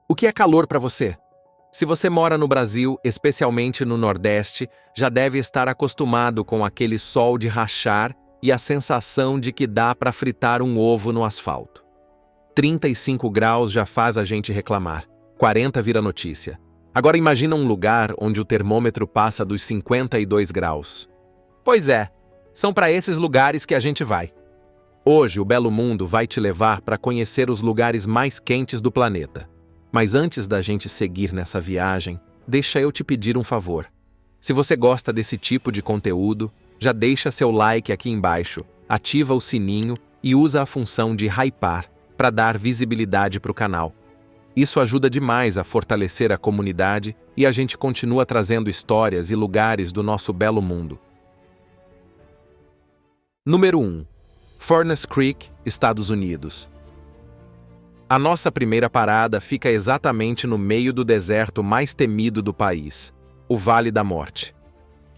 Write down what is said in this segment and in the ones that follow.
O que é calor para você? Se você mora no Brasil, especialmente no Nordeste, já deve estar acostumado com aquele sol de rachar e a sensação de que dá para fritar um ovo no asfalto. 35 graus já faz a gente reclamar, 40 vira notícia. Agora imagina um lugar onde o termômetro passa dos 52 graus. Pois é, são para esses lugares que a gente vai. Hoje o Belo Mundo vai te levar para conhecer os lugares mais quentes do planeta. Mas antes da gente seguir nessa viagem, deixa eu te pedir um favor. Se você gosta desse tipo de conteúdo, já deixa seu like aqui embaixo, ativa o sininho e usa a função de hypar para dar visibilidade para o canal. Isso ajuda demais a fortalecer a comunidade e a gente continua trazendo histórias e lugares do nosso belo mundo. Número 1. Furnace Creek, Estados Unidos. A nossa primeira parada fica exatamente no meio do deserto mais temido do país, o Vale da Morte.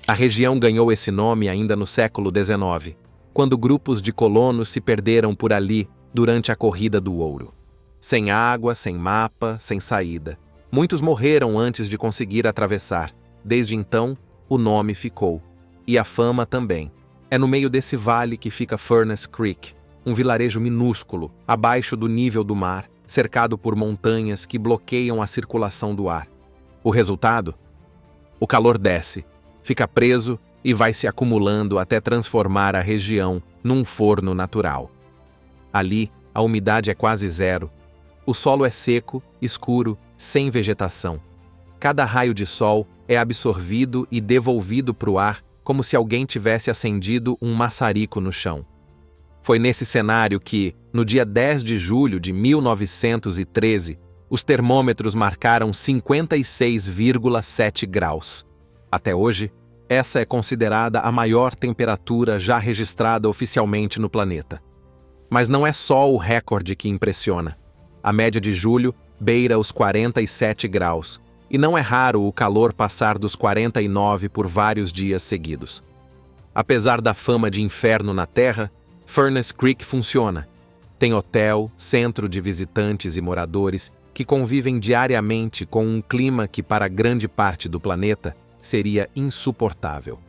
A região ganhou esse nome ainda no século XIX, quando grupos de colonos se perderam por ali durante a Corrida do Ouro. Sem água, sem mapa, sem saída. Muitos morreram antes de conseguir atravessar. Desde então, o nome ficou. E a fama também. É no meio desse vale que fica Furnace Creek, um vilarejo minúsculo, abaixo do nível do mar, cercado por montanhas que bloqueiam a circulação do ar. O resultado? O calor desce, fica preso e vai se acumulando até transformar a região num forno natural. Ali, a umidade é quase zero. O solo é seco, escuro, sem vegetação. Cada raio de sol é absorvido e devolvido para o ar como se alguém tivesse acendido um maçarico no chão. Foi nesse cenário que, no dia 10 de julho de 1913, os termômetros marcaram 56,7 graus. Até hoje, essa é considerada a maior temperatura já registrada oficialmente no planeta. Mas não é só o recorde que impressiona. A média de julho beira os 47 graus, e não é raro o calor passar dos 49 por vários dias seguidos. Apesar da fama de inferno na Terra, Furnace Creek funciona. Tem hotel, centro de visitantes e moradores que convivem diariamente com um clima que para grande parte do planeta seria insuportável.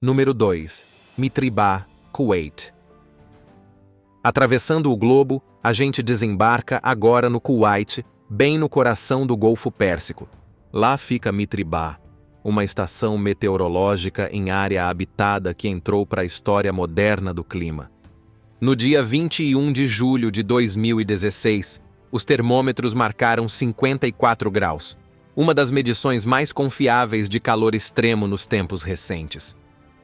Número 2. Mitribah, Kuwait. Atravessando o globo, a gente desembarca agora no Kuwait, bem no coração do Golfo Pérsico. Lá fica Mitribah, uma estação meteorológica em área habitada que entrou para a história moderna do clima. No dia 21 de julho de 2016, os termômetros marcaram 54 graus, uma das medições mais confiáveis de calor extremo nos tempos recentes.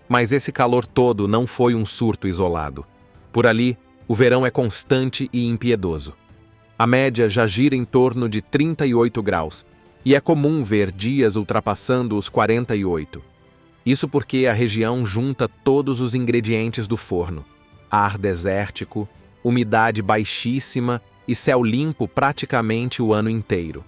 Mas esse calor todo não foi um surto isolado. Por ali, o verão é constante e impiedoso. A média já gira em torno de 38 graus, e é comum ver dias ultrapassando os 48. Isso porque a região junta todos os ingredientes do forno: ar desértico, umidade baixíssima e céu limpo praticamente o ano inteiro.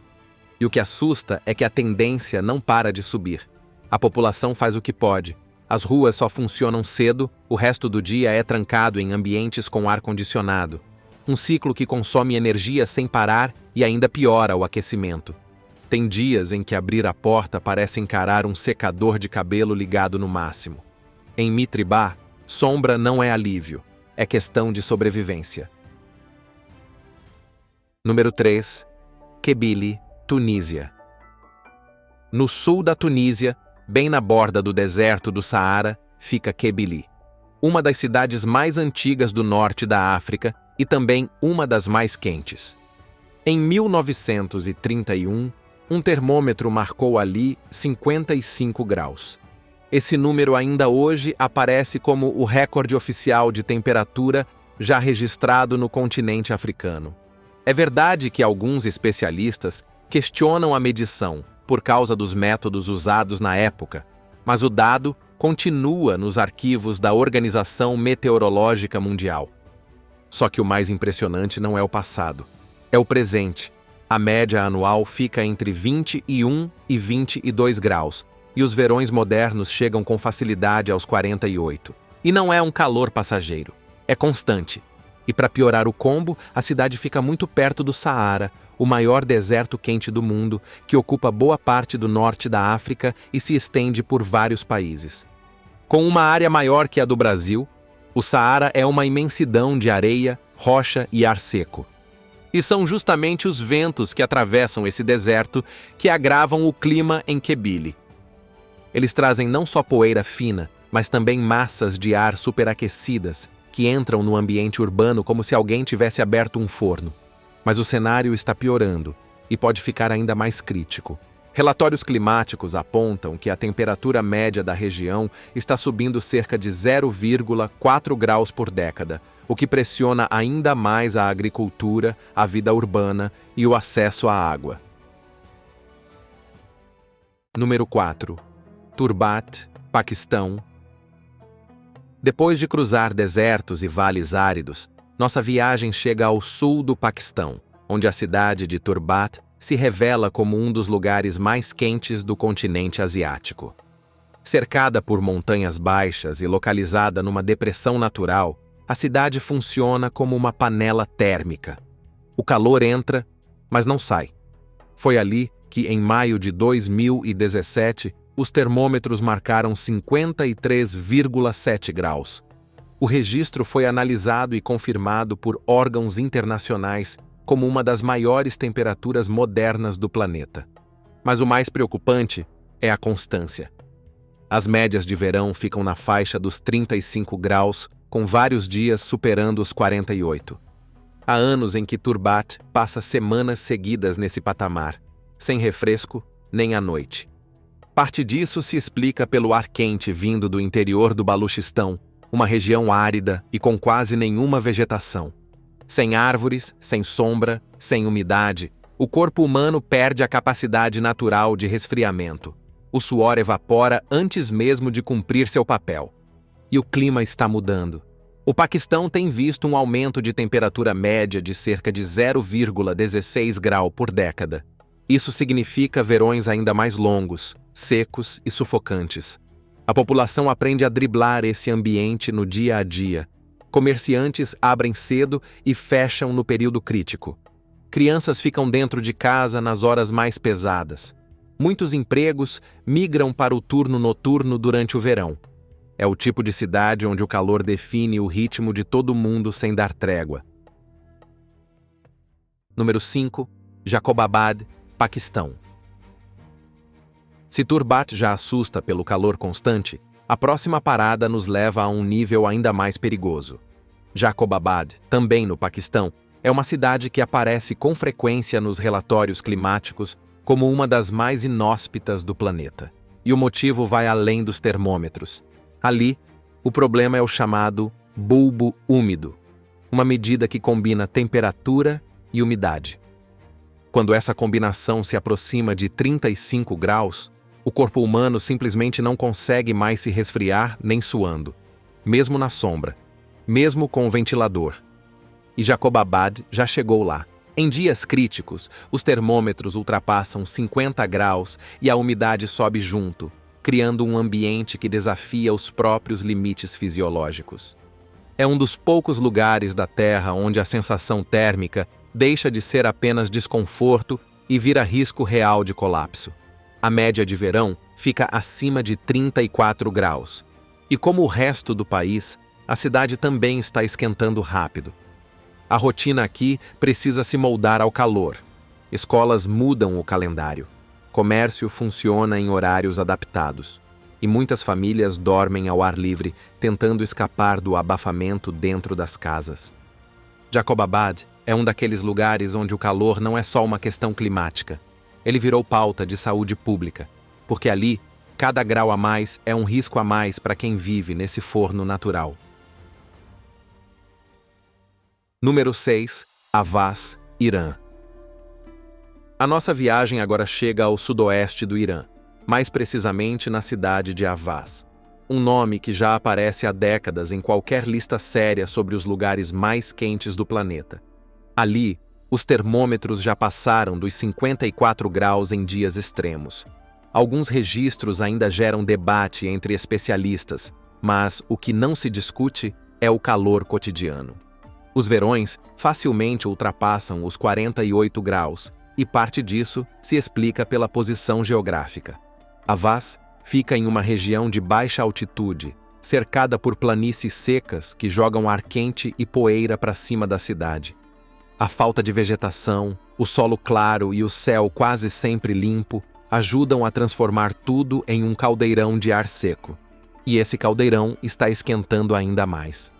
E o que assusta é que a tendência não para de subir. A população faz o que pode. As ruas só funcionam cedo, o resto do dia é trancado em ambientes com ar-condicionado. Um ciclo que consome energia sem parar e ainda piora o aquecimento. Tem dias em que abrir a porta parece encarar um secador de cabelo ligado no máximo. Em Mitribah, sombra não é alívio, é questão de sobrevivência. Número 3. Kebili, Tunísia. No sul da Tunísia, bem na borda do deserto do Saara, fica Kebili, uma das cidades mais antigas do norte da África e também uma das mais quentes. Em 1931, um termômetro marcou ali 55 graus. Esse número ainda hoje aparece como o recorde oficial de temperatura já registrado no continente africano. É verdade que alguns especialistas questionam a medição por causa dos métodos usados na época, mas o dado continua nos arquivos da Organização Meteorológica Mundial. Só que o mais impressionante não é o passado, é o presente. A média anual fica entre 21 e 22 graus, e os verões modernos chegam com facilidade aos 48. E não é um calor passageiro, é constante. E para piorar o combo, a cidade fica muito perto do Saara, o maior deserto quente do mundo, que ocupa boa parte do norte da África e se estende por vários países. Com uma área maior que a do Brasil, o Saara é uma imensidão de areia, rocha e ar seco. E são justamente os ventos que atravessam esse deserto que agravam o clima em Kebile. Eles trazem não só poeira fina, mas também massas de ar superaquecidas, que entram no ambiente urbano como se alguém tivesse aberto um forno. Mas o cenário está piorando e pode ficar ainda mais crítico. Relatórios climáticos apontam que a temperatura média da região está subindo cerca de 0,4 graus por década, o que pressiona ainda mais a agricultura, a vida urbana e o acesso à água. Número 4. Turbat, Paquistão. Depois de cruzar desertos e vales áridos, nossa viagem chega ao sul do Paquistão, onde a cidade de Turbat se revela como um dos lugares mais quentes do continente asiático. Cercada por montanhas baixas e localizada numa depressão natural, a cidade funciona como uma panela térmica. O calor entra, mas não sai. Foi ali que, em maio de 2017, os termômetros marcaram 53,7 graus. O registro foi analisado e confirmado por órgãos internacionais como uma das maiores temperaturas modernas do planeta. Mas o mais preocupante é a constância. As médias de verão ficam na faixa dos 35 graus, com vários dias superando os 48. Há anos em que Turbat passa semanas seguidas nesse patamar, sem refresco nem à noite. Parte disso se explica pelo ar quente vindo do interior do Baluchistão, uma região árida e com quase nenhuma vegetação. Sem árvores, sem sombra, sem umidade, o corpo humano perde a capacidade natural de resfriamento. O suor evapora antes mesmo de cumprir seu papel. E o clima está mudando. O Paquistão tem visto um aumento de temperatura média de cerca de 0,16 grau por década. Isso significa verões ainda mais longos, secos e sufocantes. A população aprende a driblar esse ambiente no dia a dia. Comerciantes abrem cedo e fecham no período crítico. Crianças ficam dentro de casa nas horas mais pesadas. Muitos empregos migram para o turno noturno durante o verão. É o tipo de cidade onde o calor define o ritmo de todo mundo sem dar trégua. Número 5. Jacobabad, Paquistão. Se Turbat já assusta pelo calor constante, a próxima parada nos leva a um nível ainda mais perigoso. Jacobabad, também no Paquistão, é uma cidade que aparece com frequência nos relatórios climáticos como uma das mais inóspitas do planeta. E o motivo vai além dos termômetros. Ali, o problema é o chamado bulbo úmido, uma medida que combina temperatura e umidade. Quando essa combinação se aproxima de 35 graus, o corpo humano simplesmente não consegue mais se resfriar nem suando, mesmo na sombra, mesmo com o ventilador. E Jacobabad já chegou lá. Em dias críticos, os termômetros ultrapassam 50 graus e a umidade sobe junto, criando um ambiente que desafia os próprios limites fisiológicos. É um dos poucos lugares da Terra onde a sensação térmica deixa de ser apenas desconforto e vira risco real de colapso. A média de verão fica acima de 34 graus. E como o resto do país, a cidade também está esquentando rápido. A rotina aqui precisa se moldar ao calor. Escolas mudam o calendário. Comércio funciona em horários adaptados. E muitas famílias dormem ao ar livre, tentando escapar do abafamento dentro das casas. Jacobabad é um daqueles lugares onde o calor não é só uma questão climática. Ele virou pauta de saúde pública, porque ali, cada grau a mais é um risco a mais para quem vive nesse forno natural. Número 6. Avaz, Irã. A nossa viagem agora chega ao sudoeste do Irã, mais precisamente na cidade de Avaz. Um nome que já aparece há décadas em qualquer lista séria sobre os lugares mais quentes do planeta. Ali, os termômetros já passaram dos 54 graus em dias extremos. Alguns registros ainda geram debate entre especialistas, mas o que não se discute é o calor cotidiano. Os verões facilmente ultrapassam os 48 graus, e parte disso se explica pela posição geográfica. Avaz fica em uma região de baixa altitude, cercada por planícies secas que jogam ar quente e poeira para cima da cidade. A falta de vegetação, o solo claro e o céu quase sempre limpo ajudam a transformar tudo em um caldeirão de ar seco. E esse caldeirão está esquentando ainda mais.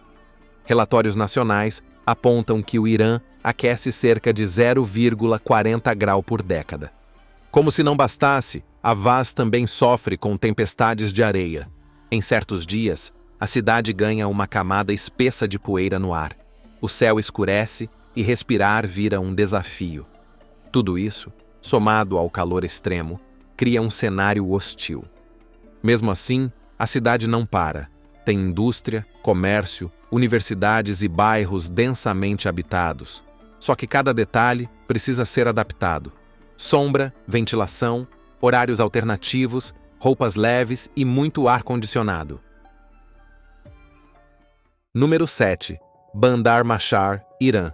Relatórios nacionais apontam que o Irã aquece cerca de 0,40 grau por década. Como se não bastasse, Avaz também sofre com tempestades de areia. Em certos dias, a cidade ganha uma camada espessa de poeira no ar. O céu escurece e respirar vira um desafio. Tudo isso, somado ao calor extremo, cria um cenário hostil. Mesmo assim, a cidade não para. Tem indústria, comércio, universidades e bairros densamente habitados. Só que cada detalhe precisa ser adaptado. Sombra, ventilação, horários alternativos, roupas leves e muito ar-condicionado. Número 7. Bandar Machar, Irã.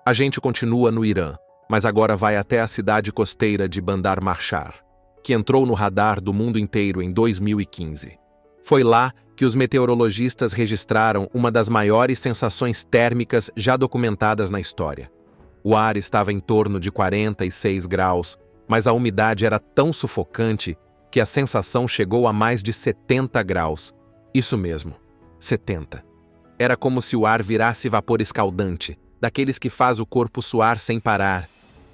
A gente continua no Irã, mas agora vai até a cidade costeira de Bandar Machar, que entrou no radar do mundo inteiro em 2015. Foi lá que os meteorologistas registraram uma das maiores sensações térmicas já documentadas na história. O ar estava em torno de 46 graus, mas a umidade era tão sufocante que a sensação chegou a mais de 70 graus. Isso mesmo, 70. Era como se o ar virasse vapor escaldante, daqueles que faz o corpo suar sem parar,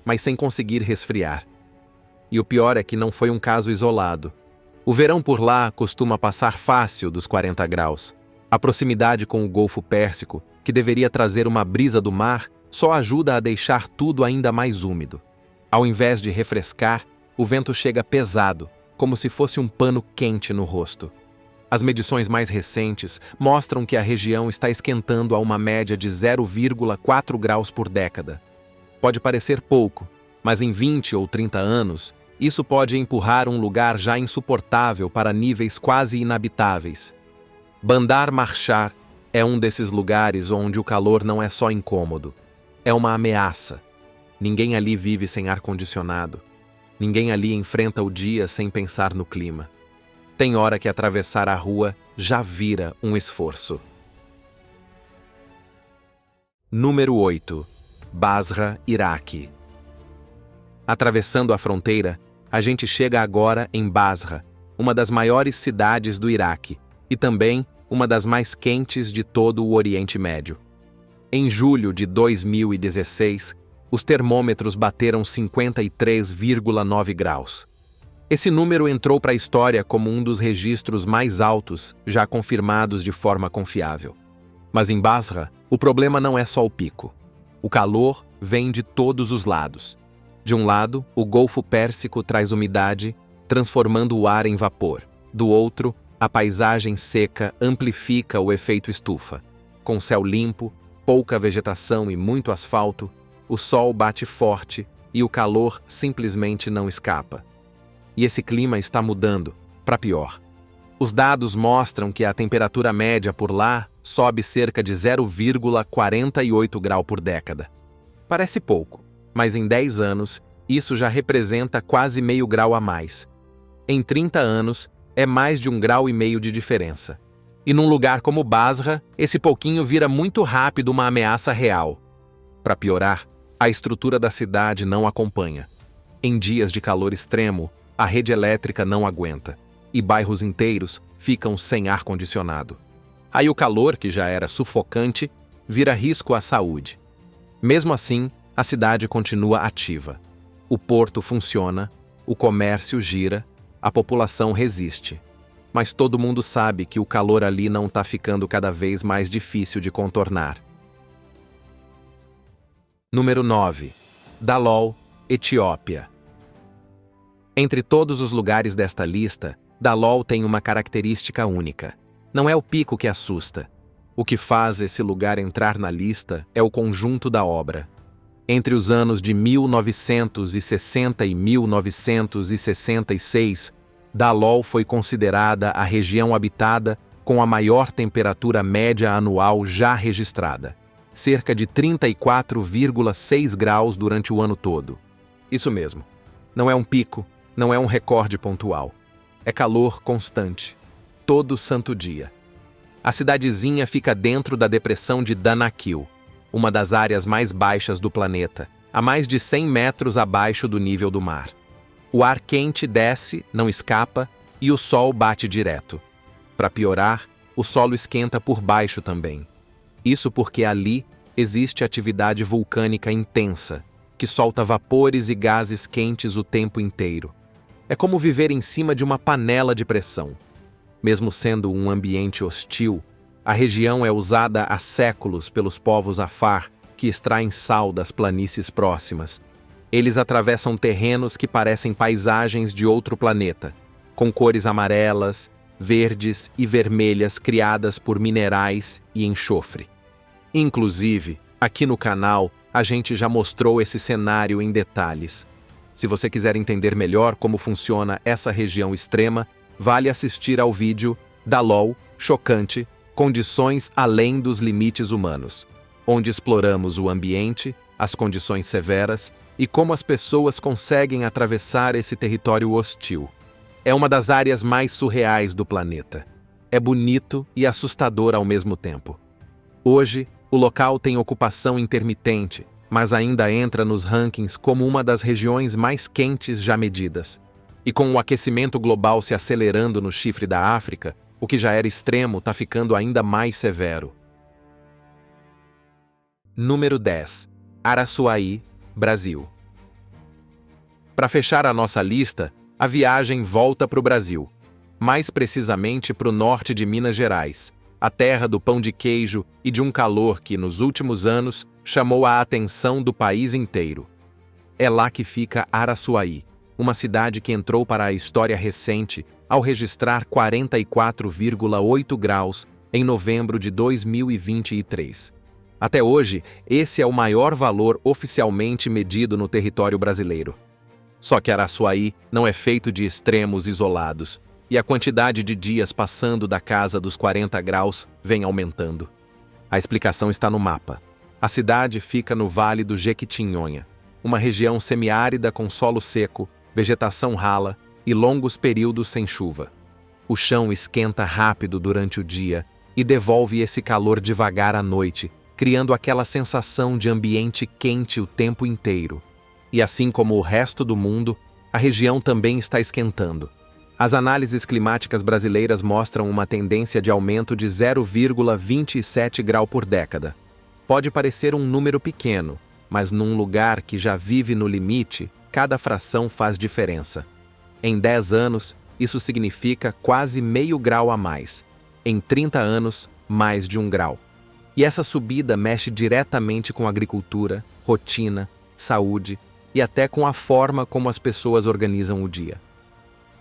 mas sem conseguir resfriar. E o pior é que não foi um caso isolado. O verão por lá costuma passar fácil dos 40 graus. A proximidade com o Golfo Pérsico, que deveria trazer uma brisa do mar, só ajuda a deixar tudo ainda mais úmido. Ao invés de refrescar, o vento chega pesado, como se fosse um pano quente no rosto. As medições mais recentes mostram que a região está esquentando a uma média de 0,4 graus por década. Pode parecer pouco, mas em 20 ou 30 anos, isso pode empurrar um lugar já insuportável para níveis quase inabitáveis. Bandar Machar é um desses lugares onde o calor não é só incômodo, é uma ameaça. Ninguém ali vive sem ar-condicionado. Ninguém ali enfrenta o dia sem pensar no clima. Tem hora que atravessar a rua já vira um esforço. Número 8. Basra, Iraque. Atravessando a fronteira, a gente chega agora em Basra, uma das maiores cidades do Iraque, e também uma das mais quentes de todo o Oriente Médio. Em julho de 2016, os termômetros bateram 53,9 graus. Esse número entrou para a história como um dos registros mais altos já confirmados de forma confiável. Mas em Basra, o problema não é só o pico. O calor vem de todos os lados. De um lado, o Golfo Pérsico traz umidade, transformando o ar em vapor. Do outro, a paisagem seca amplifica o efeito estufa. Com céu limpo, pouca vegetação e muito asfalto, o sol bate forte e o calor simplesmente não escapa. E esse clima está mudando, para pior. Os dados mostram que a temperatura média por lá sobe cerca de 0,48 grau por década. Parece pouco, mas em 10 anos, isso já representa quase meio grau a mais. Em 30 anos, é mais de 1,5 grau de diferença. E num lugar como Basra, esse pouquinho vira muito rápido uma ameaça real. Para piorar, a estrutura da cidade não acompanha. Em dias de calor extremo, a rede elétrica não aguenta, e bairros inteiros ficam sem ar-condicionado. Aí o calor, que já era sufocante, vira risco à saúde. Mesmo assim, a cidade continua ativa. O porto funciona, o comércio gira, a população resiste. Mas todo mundo sabe que o calor ali não está ficando cada vez mais difícil de contornar. Número 9. Dalol, Etiópia. Entre todos os lugares desta lista, Dalol tem uma característica única. Não é o pico que assusta. O que faz esse lugar entrar na lista é o conjunto da obra. Entre os anos de 1960 e 1966, Dalol foi considerada a região habitada com a maior temperatura média anual já registrada, cerca de 34,6 graus durante o ano todo. Isso mesmo, não é um pico, não é um recorde pontual. É calor constante, todo santo dia. A cidadezinha fica dentro da depressão de Danakil, uma das áreas mais baixas do planeta, a mais de 100 metros abaixo do nível do mar. O ar quente desce, não escapa, e o sol bate direto. Para piorar, o solo esquenta por baixo também. Isso porque ali existe atividade vulcânica intensa, que solta vapores e gases quentes o tempo inteiro. É como viver em cima de uma panela de pressão. Mesmo sendo um ambiente hostil, a região é usada há séculos pelos povos Afar, que extraem sal das planícies próximas. Eles atravessam terrenos que parecem paisagens de outro planeta, com cores amarelas, verdes e vermelhas criadas por minerais e enxofre. Inclusive, aqui no canal, a gente já mostrou esse cenário em detalhes. Se você quiser entender melhor como funciona essa região extrema, vale assistir ao vídeo da LOL Chocante, Condições Além dos Limites Humanos, onde exploramos o ambiente, as condições severas e como as pessoas conseguem atravessar esse território hostil. É uma das áreas mais surreais do planeta. É bonito e assustador ao mesmo tempo. Hoje, o local tem ocupação intermitente, mas ainda entra nos rankings como uma das regiões mais quentes já medidas. E com o aquecimento global se acelerando no chifre da África, o que já era extremo está ficando ainda mais severo. Número 10. Araçuaí, Brasil. Para fechar a nossa lista, a viagem volta para o Brasil, mais precisamente para o norte de Minas Gerais, a terra do pão de queijo e de um calor que, nos últimos anos, chamou a atenção do país inteiro. É lá que fica Araçuaí, uma cidade que entrou para a história recente ao registrar 44,8 graus em novembro de 2023. Até hoje, esse é o maior valor oficialmente medido no território brasileiro. Só que Araçuaí não é feito de extremos isolados, e a quantidade de dias passando da casa dos 40 graus vem aumentando. A explicação está no mapa. A cidade fica no Vale do Jequitinhonha, uma região semiárida com solo seco, vegetação rala e longos períodos sem chuva. O chão esquenta rápido durante o dia e devolve esse calor devagar à noite, criando aquela sensação de ambiente quente o tempo inteiro. E assim como o resto do mundo, a região também está esquentando. As análises climáticas brasileiras mostram uma tendência de aumento de 0,27 grau por década. Pode parecer um número pequeno, mas num lugar que já vive no limite, cada fração faz diferença. Em 10 anos, isso significa quase meio grau a mais. Em 30 anos, mais de 1 grau. E essa subida mexe diretamente com agricultura, rotina, saúde e até com a forma como as pessoas organizam o dia.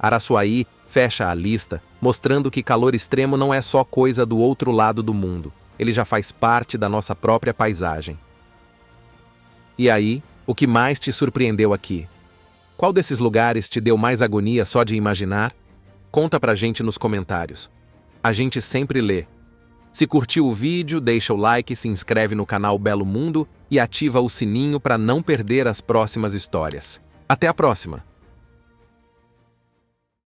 Araçuaí fecha a lista, mostrando que calor extremo não é só coisa do outro lado do mundo. Ele já faz parte da nossa própria paisagem. E aí, o que mais te surpreendeu aqui? Qual desses lugares te deu mais agonia só de imaginar? Conta pra gente nos comentários. A gente sempre lê. Se curtiu o vídeo, deixa o like, se inscreve no canal Belo Mundo e ativa o sininho para não perder as próximas histórias. Até a próxima!